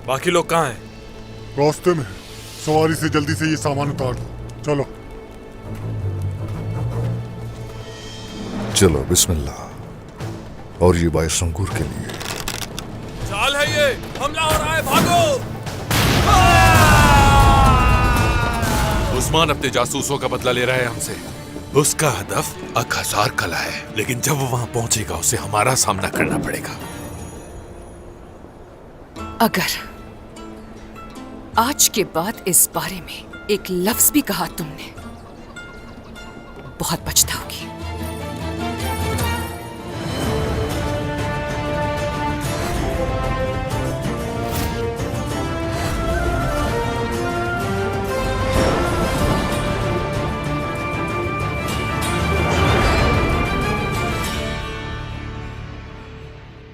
बाकी लोग कहाँ हैं? रास्ते में। सवारी से जल्दी से ये सामान उतार दो। चलो चलो बिस्मिल्लाह। और ये बाइस अंगूर के लिए। चाल है ये, हमला हो रहा है, भागो! उस्मान अपने जासूसों का बदला ले रहा है हमसे। उसका हदफ 1000 कला है, लेकिन जब वो वहां पहुंचेगा उसे हमारा सामना करना पड़ेगा। अगर आज के बाद इस बारे में एक लफ्ज भी कहा तुमने, बहुत पछताओ।